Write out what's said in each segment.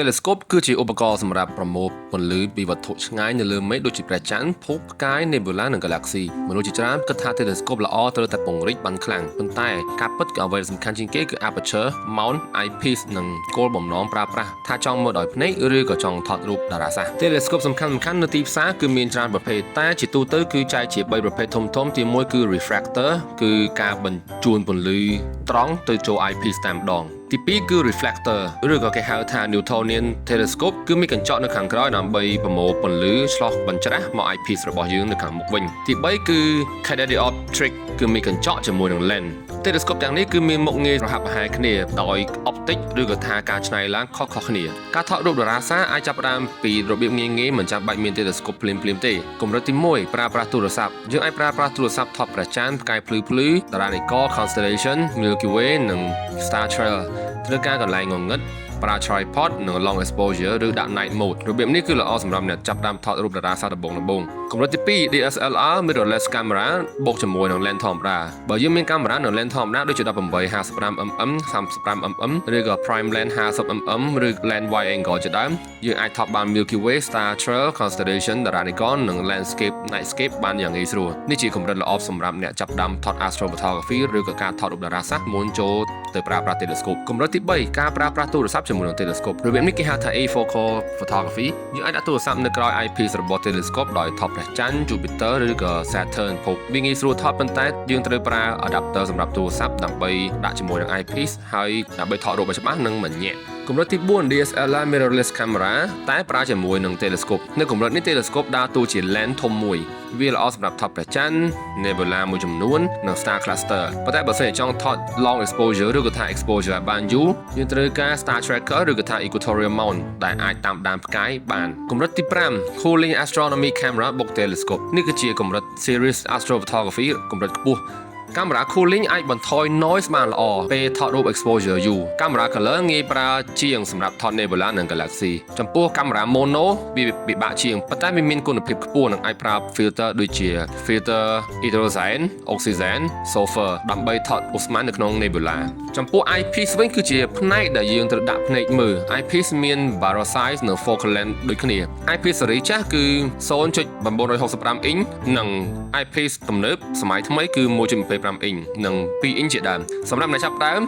Telescope គឺជាឧបករណ៍សម្រាប់ប្រមូលពន្លឺពីវត្ថុឆ្ងាយនៅលើមេឃដូចជាព្រះច័ន្ទភពផ្កាយ Nebula និង Galaxy មនុស្សជាច្រើនគិតថា Telescope ល្អត្រូវតែពង្រីកបានខ្លាំងប៉ុន្តែការពិតគឺអ្វីដែលសំខាន់ជាងគេគឺ Aperture Mount Eyepiece និងគោលបំណងប្រើប្រាស់ថាចង់មើលដោយភ្នែកឬក៏ចង់ថតរូបតារាសាស្ត្រ Telescope សំខាន់ៗនៅទីផ្សារគឺមានច្រើនប្រភេទតែជាទូទៅគឺចែកជា3ប្រភេទធំៗទី1គឺ Refractor គឺការបញ្ជូនពន្លឺត្រង់ទៅចូល eyepiece តែម្ដងទី2គឺ reflector ឬក៏គេហៅថា Newtonian telescope គឺមានកញ្ចក់នៅខាងក្រោយដើម្បីប្រមូលពន្លឺឆ្លុះបញ្ច្រាស់មក eyepiece របស់យើងនៅខាងមុខវិញទី3គឺ Kaleidoptric គឺមានកញ្ចក់ជាមួយនឹង lens telescope ទាំងនេះគឺមានមុខងារប្រហាក់ប្រហែលគ្នាដោយ optic ឬក៏ថាការច្នៃឡើងខុសៗគ្នាការថតរូបតារាសាស្ត្រអាចចាប់ផ្ដើមពីរបៀបងាយៗមិនចាំបាច់មាន telescope ភ្លាមៗទេកម្រិតទី1ប្រើប្រាស់ទូរស័ព្ទយើងអាចប្រើប្រាស់ទូរស័ព្ទថតព្រះច័ន្ទផ្កាយភ្លឺតារានិករ constellation Milky Way និង Star Trail ត្រូវការកន្លែងងងឹតប្រើ tripod និង long exposure ឬដាក់ night mode របៀបនេះគឺល្អសម្រាប់អ្នកចាប់ផ្ដើមថតរូបតារាសាស្ត្រដំបូងកម្រិតទី2 DSLR mirrorless camera បូកជាមួយនឹង lens ធម្មតាបើយើងមានកាមេរ៉ានិង lens ធម្មតាដូចជា 18-55mm 35mm ឬក៏ prime lens 50mm ឬ lens wide angle ជាដើមយើងអាចថតបាន Milky Way Star Trail Constellation តារានិករនិង landscape nightscape បានយ៉ាងងាយស្រួលនេះជាកម្រិតល្អសម្រាប់អ្នកចាប់ផ្ដើមថត astrophotography ឬក៏ការថតរូបតារាសាស្ត្រមុនចូលទៅប្រើប្រាស់ telescope កម្រិតទី3ការប្រើប្រាស់ទូរស័ព្ទជាមួយនឹង telescope របៀបនេះគេហៅថា afocal photography យើងអាចដាក់ទូរស័ព្ទនៅក្រោយ eyepiece របស់ telescope ដោយថតព្រះច័ន្ទ Jupiter ឬក៏ Saturn ភពវាងាយស្រួលថតប៉ុន្តែយើងត្រូវប្រើ adapter សម្រាប់ទូរស័ព្ទដើម្បីដាក់ជាមួយនឹង eyepiece ហើយដើម្បីថតរូបឲ្យច្បាស់និងមិនញាក់កម្រិតទី4 DSLR mirrorless camera តែប្រើជាមួយនឹង telescope នៅកម្រិតនេះ telescope ដើរតួជា lens ធំមួយវាល្អសម្រាប់ថតព្រះច័ន្ទ nebula មួយចំនួននិង star cluster ប៉ុន្តែបើសិនជាចង់ថត long exposure ឬក៏ថា exposure ឲ្យបានយូរយើងត្រូវការ star tracker ឬក៏ថា equatorial mount ដែលអាចតាមដានផ្កាយបានកម្រិតទី5 cooling astronomy camera បុក telescope នេះគឺជាកម្រិត series astrophotography កម្រិតខ្ពស់កាមេរ៉ា cooling អាចបន្ថយ noise បានល្អពេលថតរូប exposure យូរកាមេរ៉ា color ងាយប្រើជាងសម្រាប់ថត nebula និង galaxy ចំពោះកាមេរ៉ា mono វាពិបាកជាងប៉ុន្តែវាមានគុណភាពខ្ពស់និងអាចប្រើ filter ដូចជា filter hydrogen oxygen sulfur ដើម្បីថតឧស្ម័ននៅក្នុង nebula ចំពោះ eyepiece វិញគឺជាផ្នែកដែលយើងត្រូវដាក់ភ្នែកមើល eyepiece មាន barrel size និង focal length ដូចគ្នា eyepiece សេរីចាស់គឺ 0.965 inch និង eyepiece ទំនើបសម័យថ្មីគឺ 1.25 inch និង2 inch ជាដើមសម្រាប់អ្នកចាប់ផ្ដើម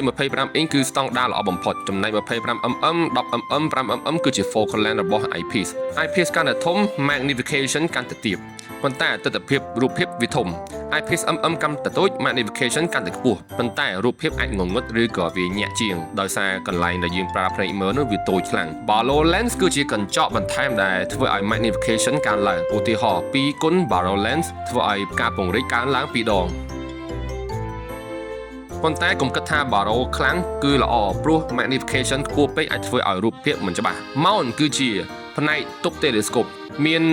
1.25 inch គឺស្តង់ដារល្អបំផុតចំណែក 25mm 10mm 5mm គឺជា focal length របស់ eyepiece កាន់តែធំ magnification កាន់តែទាបប៉ុន្តែទិដ្ឋភាពរូបភាពវាធំ eyepieceកាន់តែតូច magnification កាន់តែខ្ពស់ប៉ុន្តែរូបភាពអាចងងឹតឬក៏វាញាក់ជាងដោយសារកន្លែងដែលយើងប្រើភ្នែកមើលនោះវាតូចខ្លាំង barrel lens គឺជាកញ្ចក់បន្ថែមដែលធ្វើឲ្យ magnification កើនឡើងឧទាហរណ៍2គុណ barrel lens ធ្វើឲ្យការពង្រីកកើនឡើង2ដងប៉ុន្តែកុំគិតថា barrel ខ្លាំងគឺល្អព្រោះ magnification ខ្ពស់ពេកអាចធ្វើឲ្យរូបភាពមិនច្បាស់ mount គឺជាផ្នែកទប់ telescope មាន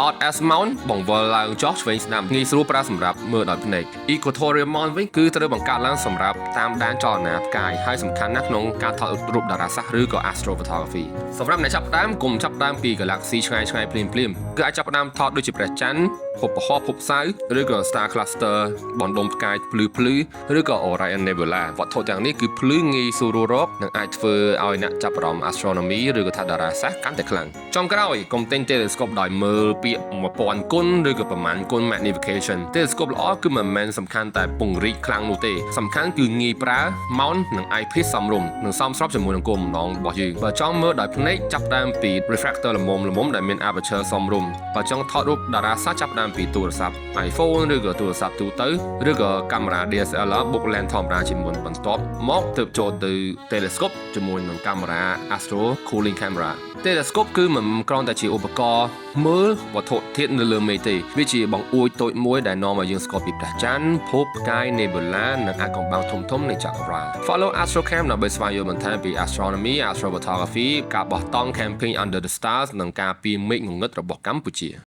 odd as mount បង្វិលឡើងចុះឆ្វេងស្ដាំងាយស្រួលប្រើសម្រាប់មើលដោយភ្នែក equatorial mount វិញគឺត្រូវបង្កើតឡើងសម្រាប់តាមដានចលនាផ្កាយហើយសំខាន់ណាស់ក្នុងការថតរូបតារាសាស្ត្រឬក៏ astrophotography សម្រាប់អ្នកចាប់ផ្ដើមកុំចាប់ផ្ដើមពី galaxy ឆ្ងាយភ្លាមគឺអាចចាប់ផ្ដើមថតដូចជាព្រះច័ន្ទភពពហុភពសៅរ៍ឬក៏ star cluster បណ្ដុំផ្កាយភ្លឺឬក៏ Orion Nebula វត្ថុទាំងនេះគឺភ្លឺងាយស្រួលរកនិងអាចធ្វើឲ្យអ្នកចាប់អារម្មណ៍ astronomy ឬក៏ថាតារាសាស្ត្រកាន់តែខ្លាំងចុងក្រោយកុំទិញ telescope ដោយមើលពាក្យ 1000 គុណឬក៏ប្រមាណគុណ magnification telescope ល្អគឺមិនមែនសំខាន់តែពង្រីកខ្លាំងនោះទេសំខាន់គឺងាយប្រើ mount និង eyepiece សមរម្យនិងសមស្របជាមួយនឹងគោលបំណងរបស់យើងបើចង់មើលដោយភ្នែកចាប់ផ្ដើមពី refractor ល្មមដែលមាន aperture សមរម្យបើចង់ថតរូបតារាសាស្ត្រចាប់ផ្ដើមពីទូរស័ព្ទ iPhone ឬក៏ទូរស័ព្ទទូទៅឬក៏កាមេរ៉ា DSLR បុក lens ធម្មតាជាមុនបន្ទាប់មកទើបចូលទៅ telescope ជាមួយនឹងកាមេរ៉ា astro cooling camera telescope គឺមិនគ្រាន់តែជាឧបករណ៍មើលវត្ថុធាតុនៅលើមេឃទេវាជាបង្អួចតូចមួយដែលនាំឲ្យយើងស្គាល់ពីព្រះច័ន្ទភពផ្កាយ nebula និងអាថ៌កំបាំងធំៗនៃចក្រវាឡ Follow Astrocam ដើម្បីស្វែងយល់បន្ថែមពី astronomy astrophotography ការបោះតង់ camping under the stars និងការពារមេឃងងឹតរបស់កម្ពុជា